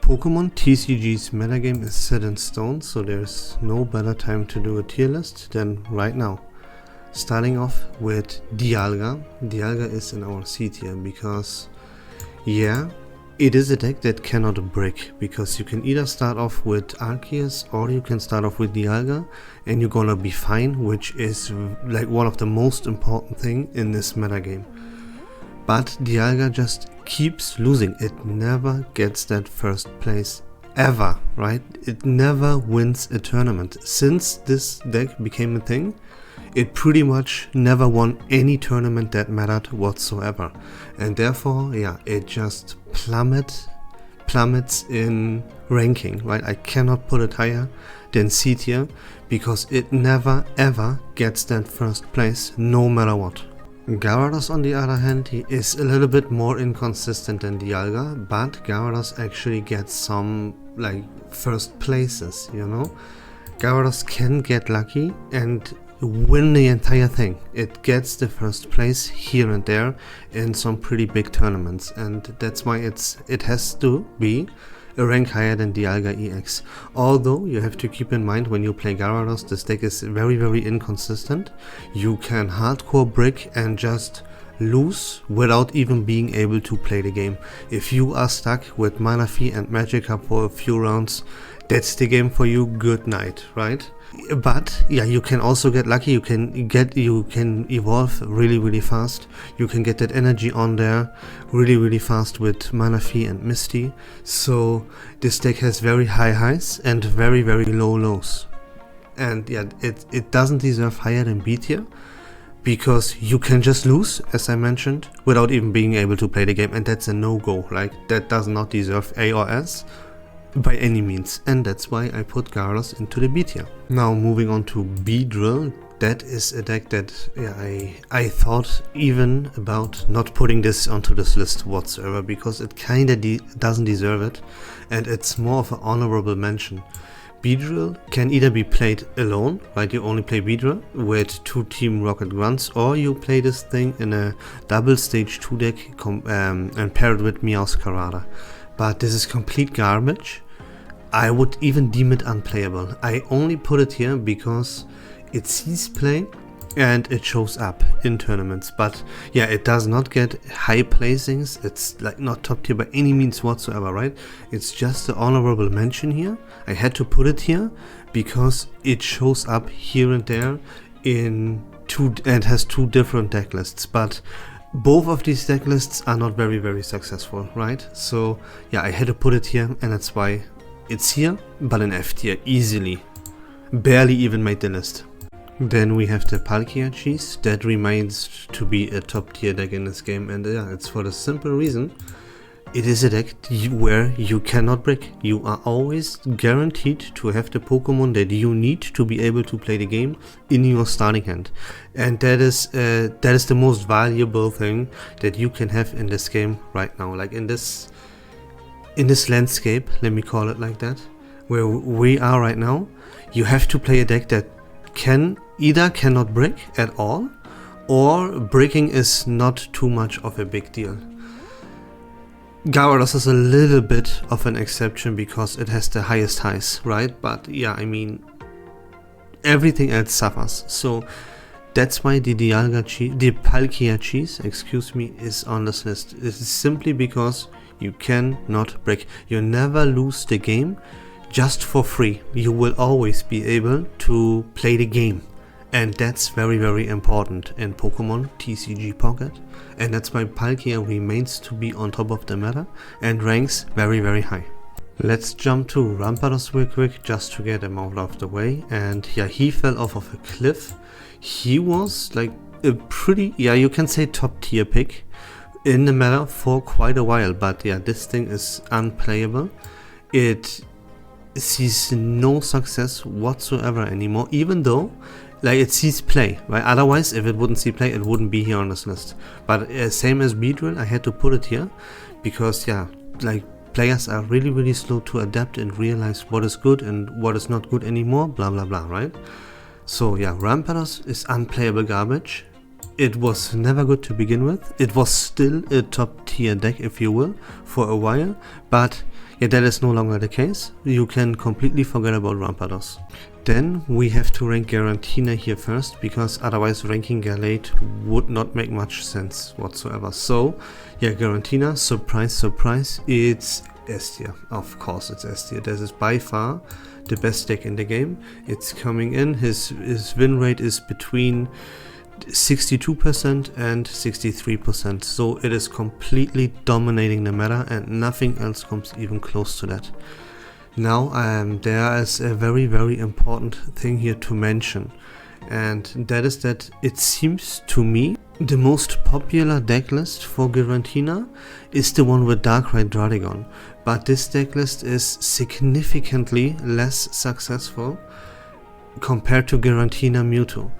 Pokemon TCG's metagame is set in stone, so there's no better time to do a tier list than right now. Starting off with Dialga. Dialga is in our C tier because, yeah, it is a deck that cannot break, because you can either start off with Arceus or you can start off with Dialga and you're gonna be fine, which is like one of the most important thing in this metagame. But Dialga just keeps losing. It never gets that first place ever, right? It never wins a tournament. Since this deck became a thing, it pretty much never won any tournament that mattered whatsoever. And therefore, yeah, it just plummets in ranking, right? I cannot put it higher than C tier because it never ever gets that first place, no matter what. Gyarados, on the other hand, he is a little bit more inconsistent than Dialga, but Gyarados actually gets some like first places, you know? Gyarados can get lucky and win the entire thing. It gets the first place here and there in some pretty big tournaments, and that's why it has to be a rank higher than Dialga EX. Although you have to keep in mind, when you play Gyarados, this deck is very inconsistent. You can hardcore brick and just lose without even being able to play the game. If you are stuck with Manaphy and Magikarp for a few rounds, that's the game for you. Good night, right? But yeah, you can also get lucky. You can evolve really fast. You can get that energy on there really fast with Manaphy and Misty. So this deck has very high highs and very low lows. And yeah, it doesn't deserve higher than B tier, because you can just lose, as I mentioned, without even being able to play the game, and that's a no-go. Like, that does not deserve A or S by any means, and that's why I put Gyarados into the B tier. Now moving on to Beedrill. That is a deck that, yeah, I thought even about not putting this onto this list whatsoever, because it kinda doesn't deserve it, and it's more of an honorable mention. Beedrill can either be played alone, right? You only play Beedrill with 2 Team Rocket Grunts, or you play this thing in a double stage 2 deck and pair it with Meowscarada. But this is complete garbage. I would even deem it unplayable. I only put it here because it sees play and it shows up in tournaments. But yeah, it does not get high placings. It's like not top tier by any means whatsoever, right? It's just an honorable mention here. I had to put it here because it shows up here and there in and has 2 different deck lists. But both of these deck lists are not very successful, right? So yeah, I had to put it here, and that's why it's here, but in F tier easily. Barely even made the list. Then we have the Palkia cheese. That remains to be a top tier deck in this game, and yeah, it's for the simple reason it is a deck where you cannot break. You are always guaranteed to have the Pokemon that you need to be able to play the game in your starting hand, and that is the most valuable thing that you can have in this game right now. Like in this landscape, let me call it like that, where we are right now, you have to play a deck that cannot break at all, or breaking is not too much of a big deal. Gyarados is a little bit of an exception because it has the highest highs, right? But yeah, I mean, everything else suffers. So that's why the Palkia cheese, is on this list. It is simply because you cannot break. You never lose the game just for free. You will always be able to play the game. And that's very important in Pokemon TCG Pocket. And that's why Palkia remains to be on top of the meta and ranks very high. Let's jump to Rampardos real quick, just to get him out of the way. And yeah, he fell off of a cliff. He was like a pretty, yeah, you can say top tier pick in the meta for quite a while. But yeah, this thing is unplayable. It sees no success whatsoever anymore, even though like it sees play, right? Otherwise, if it wouldn't see play, it wouldn't be here on this list. But same as Beedrill, I had to put it here because yeah, like players are really slow to adapt and realize what is good and what is not good anymore, blah blah, right? So yeah, Rampardos is unplayable garbage. It was never good to begin with. It was still a top tier deck, if you will, for a while, but Yeah, that is no longer the case. You can completely forget about Rampados. Then we have to rank Garantina here first, because otherwise ranking Galate would not make much sense whatsoever. So yeah, Garantina, surprise, surprise, it's S tier. Of course it's S tier. This is by far the best deck in the game. It's coming in, his win rate is between 62% and 63%, so it is completely dominating the meta and nothing else comes even close to that. Now there is a very, very important thing here to mention, and that is that it seems to me the most popular decklist for Garantina is the one with Darkrai Draudigon, but this decklist is significantly less successful compared to Garantina Mewtwo.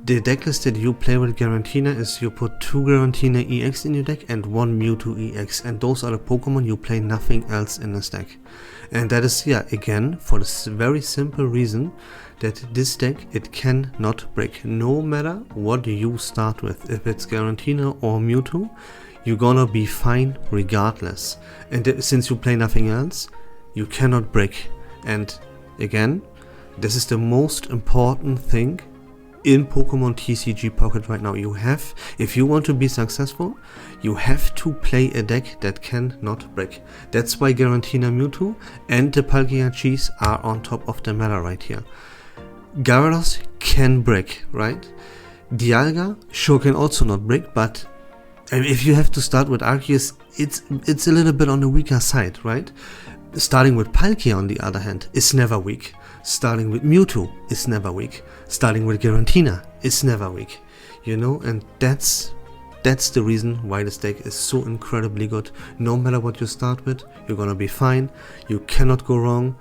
The decklist that you play with Garantina is you put 2 Garantina EX in your deck and 1 Mewtwo EX, and those are the Pokemon, you play nothing else in this deck. And that is, yeah, again, for this very simple reason that this deck, it cannot break. No matter what you start with, if it's Garantina or Mewtwo, you're gonna be fine regardless. And since you play nothing else, you cannot break. And again, this is the most important thing in Pokemon TCG Pocket right now. You have, if you want to be successful, you have to play a deck that cannot break. That's why Garantina Mewtwo and the Palkia Cheese are on top of the meta right here. Gyarados can break, right? Dialga sure can also not break, but if you have to start with Arceus, it's a little bit on the weaker side, right? Starting with Palkia, on the other hand, is never weak. Starting with Mewtwo is never weak. Starting with Garantina is never weak. You know, and that's the reason why this deck is so incredibly good. No matter what you start with, you're gonna be fine. You cannot go wrong.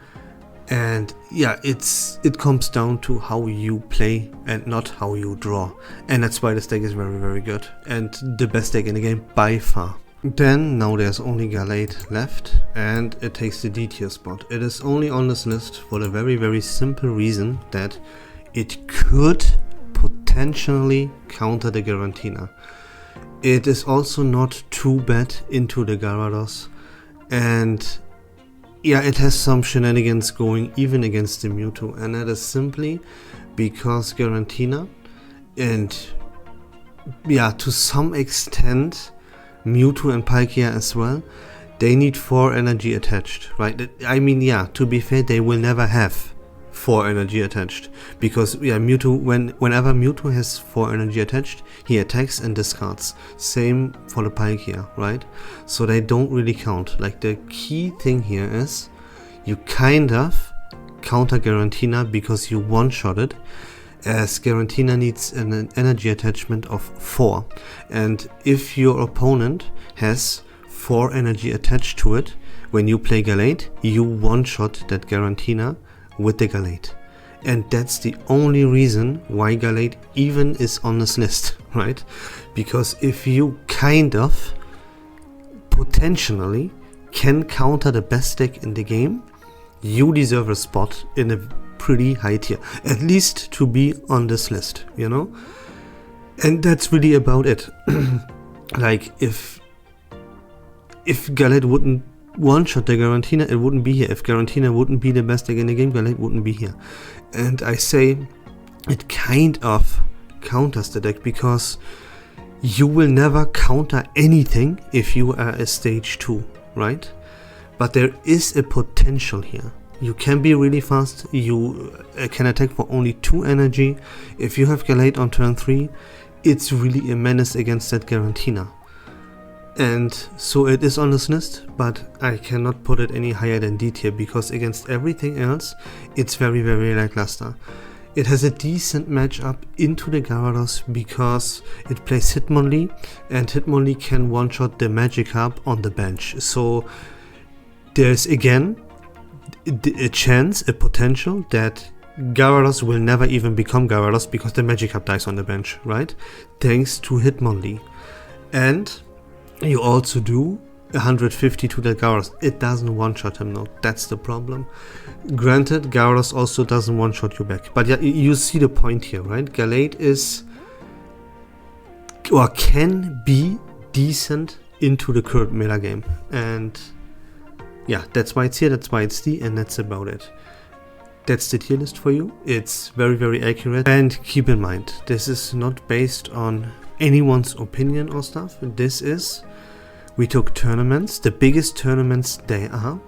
And yeah, it comes down to how you play and not how you draw. And that's why this deck is very, very good. And the best deck in the game by far. Then, now there's only Galate left, and it takes the D tier spot. It is only on this list for the very, very simple reason that it could potentially counter the Garantina. It is also not too bad into the Gyarados, and yeah, it has some shenanigans going even against the Mewtwo, and that is simply because Garantina, and yeah, to some extent Mewtwo and Palkia as well, they need 4 energy attached, right? I mean, yeah, to be fair, they will never have 4 energy attached, because yeah, Mewtwo, whenever Mewtwo has 4 energy attached, he attacks and discards. Same for the Palkia, right? So they don't really count. Like, the key thing here is you kind of counter Garantina because you one-shot it, as Garantina needs an energy attachment of 4, and if your opponent has 4 energy attached to it, when you play Galate, you one-shot that Garantina with the Galate. And that's the only reason why Galate even is on this list, right? Because if you kind of potentially can counter the best deck in the game, you deserve a spot in a pretty high tier, at least to be on this list, you know? And that's really about it. Like, if Galate wouldn't one-shot the Garantina, it wouldn't be here. If Garantina wouldn't be the best deck in the game, Galate wouldn't be here. And I say it kind of counters the deck, because you will never counter anything if you are a stage 2, right? But there is a potential here. You can be really fast, you can attack for only 2 energy. If you have Galate on turn 3, it's really a menace against that Garantina. And so it is on this list, but I cannot put it any higher than D tier, because against everything else, it's very, very lackluster. It has a decent matchup into the Gyarados because it plays Hitmonlee, and Hitmonlee can one-shot the Magikarp on the bench. So there's again a chance, a potential that Gyarados will never even become Gyarados because the Magikarp dies on the bench, right? Thanks to Hitmonlee. And you also do 150 to the Gyarados. It doesn't one-shot him though, that's the problem. Granted, Gyarados also doesn't one-shot you back. But yeah, you see the point here, right? Galate is, or can be, decent into the current meta game. And yeah, that's why it's here, that's why it's D, and that's about it. That's the tier list for you. It's very, very accurate. And keep in mind, this is not based on anyone's opinion or stuff. We took tournaments, the biggest tournaments they are.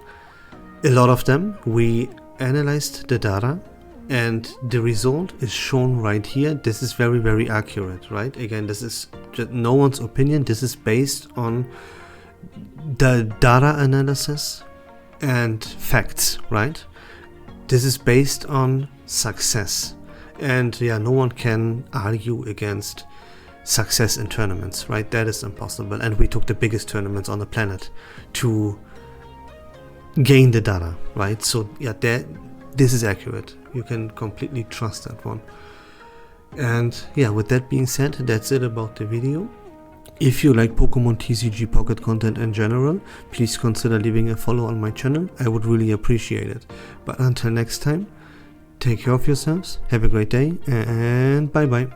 A lot of them. We analyzed the data, and the result is shown right here. This is very, very accurate, right? Again, this is just no one's opinion. This is based on the data analysis and facts, right? This is based on success, and yeah, no one can argue against success in tournaments, right? That is impossible. And we took the biggest tournaments on the planet to gain the data, right? So yeah, this is accurate. You can completely trust that one. And yeah, with that being said, that's it about the video. If you like Pokemon TCG Pocket content in general, please consider leaving a follow on my channel. I would really appreciate it. But until next time, take care of yourselves, have a great day, and bye bye.